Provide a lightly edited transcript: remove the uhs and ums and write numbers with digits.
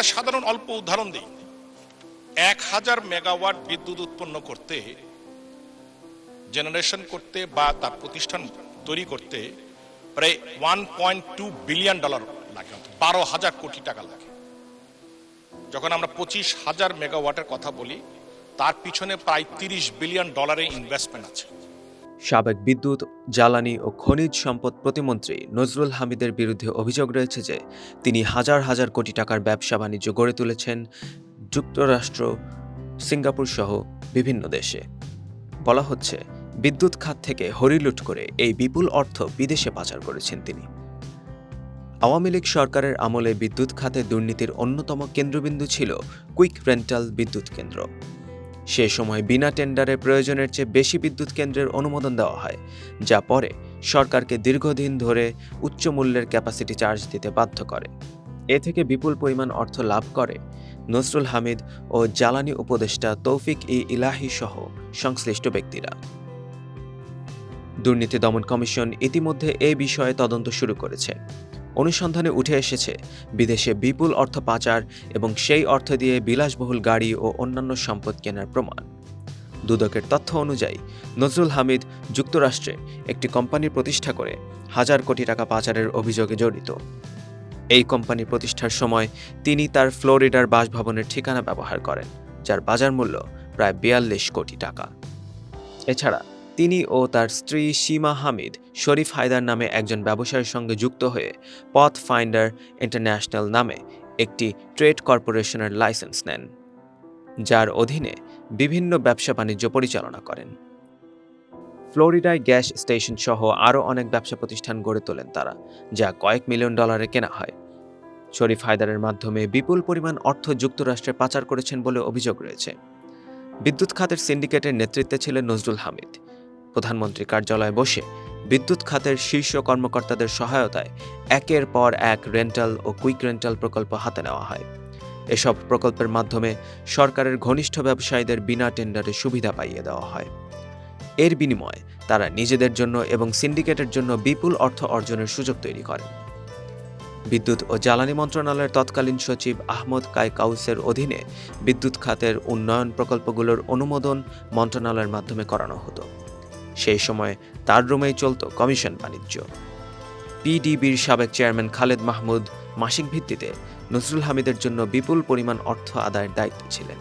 সাধারণ অল্প উদাহরণ দিই। 1000 মেগাওয়াট বিদ্যুৎ উৎপন্ন করতে, জেনারেশন করতে বা তার প্রতিষ্ঠান তৈরি করতে প্রায় $1.2 বিলিয়ন লাগে, 12,000 কোটি টাকা লাগে। যখন আমরা 25,000 মেগাওয়াটের কথা বলি, তার পিছনে প্রায় $30 বিলিয়ন ইনভেস্টমেন্ট আছে। সাবেক বিদ্যুৎ, জ্বালানি ও খনিজ সম্পদ প্রতিমন্ত্রী নজরুল হামিদের বিরুদ্ধে অভিযোগ রয়েছে যে তিনি হাজার হাজার কোটি টাকার ব্যবসা বাণিজ্য গড়ে তুলেছেন যুক্তরাষ্ট্র, সিঙ্গাপুর সহ বিভিন্ন দেশে। বলা হচ্ছে, বিদ্যুৎ খাত থেকে হরিলুট করে এই বিপুল অর্থ বিদেশে পাচার করেছেন তিনি। আওয়ামী লীগ সরকারের আমলে বিদ্যুৎ খাতে দুর্নীতির অন্যতম কেন্দ্রবিন্দু ছিল কুইক রেন্টাল বিদ্যুৎ কেন্দ্র। সে সময় বিনা টেন্ডারে প্রয়োজনের চেয়ে বেশি বিদ্যুৎ কেন্দ্রের অনুমোদন দেওয়া হয়, যা পরে সরকারকে দীর্ঘদিন ধরে উচ্চ মূল্যের ক্যাপাসিটি চার্জ দিতে বাধ্য করে। এ থেকে বিপুল পরিমাণ অর্থ লাভ করে নজরুল হামিদ ও জ্বালানি উপদেষ্টা তৌফিক-ই-ইলাহী সহ সংশ্লিষ্ট ব্যক্তিরা। দুর্নীতি দমন কমিশন ইতিমধ্যে এ বিষয়ে তদন্ত শুরু করেছে। অনুসন্ধানে উঠে এসেছে বিদেশে বিপুল অর্থ পাচার এবং সেই অর্থ দিয়ে বিলাসবহুল গাড়ি ও অন্যান্য সম্পদ কেনার প্রমাণ। দুদকের তথ্য অনুযায়ী নজরুল হামিদ যুক্তরাষ্ট্রে একটি কোম্পানি প্রতিষ্ঠা করে হাজার কোটি টাকা পাচারের অভিযোগে জড়িত। এই কোম্পানি প্রতিষ্ঠার সময় তিনি তার ফ্লোরিডার বাসভবনের ঠিকানা ব্যবহার করেন, যার বাজার মূল্য প্রায় 42 কোটি টাকা। এছাড়া তিনি ও তার স্ত্রী সীমা হামিদ শরীফ হায়দার নামে একজন ব্যবসায়ীর সঙ্গে যুক্ত হয়ে পথ ফাইন্ডার ইন্টারন্যাশনাল নামে একটি ট্রেড কর্পোরেশনের লাইসেন্স নেন, যার অধীনে বিভিন্ন ব্যবসা বাণিজ্য পরিচালনা করেন। ফ্লোরিডায় গ্যাস স্টেশন সহ আরও অনেক ব্যবসা প্রতিষ্ঠান গড়ে তোলেন তারা, যা কয়েক মিলিয়ন ডলারে কেনা হয়। শরীফ হায়দারের মাধ্যমে বিপুল পরিমাণ অর্থ যুক্তরাষ্ট্রে পাচার করেছেন বলে অভিযোগ রয়েছে। বিদ্যুৎ খাতের সিন্ডিকেটের নেতৃত্বে ছিলেন নজরুল হামিদ। প্রধানমন্ত্রী কার্যালয়ে বসে বিদ্যুৎ খাতের শীর্ষ কর্মকর্তাদের সহায়তায় একের পর এক রেন্টাল ও কুইক রেন্টাল প্রকল্প হাতে নেওয়া হয়। এসব প্রকল্পের মাধ্যমে সরকারের ঘনিষ্ঠ ব্যবসায়ীদের বিনা টেন্ডারে সুবিধা পাইয়ে দেওয়া হয়। এর বিনিময়ে তারা নিজেদের জন্য এবং সিন্ডিকেটের জন্য বিপুল অর্থ অর্জনের সুযোগ তৈরি করেন। বিদ্যুৎ ও জ্বালানি মন্ত্রণালয়ের তৎকালীন সচিব আহমদ কাউসের অধীনে বিদ্যুৎ খাতের উন্নয়ন প্রকল্পগুলোর অনুমোদন মন্ত্রণালয়ের মাধ্যমে করানো হতো। সেই সময় তার রুমেই চলত কমিশন বাণিজ্য। পিডিবির সাবেক চেয়ারম্যান খালেদ মাহমুদ মাসিক ভিত্তিতে নজরুল হামিদের জন্য বিপুল পরিমাণ অর্থ আদায়ের দায়িত্বে ছিলেন।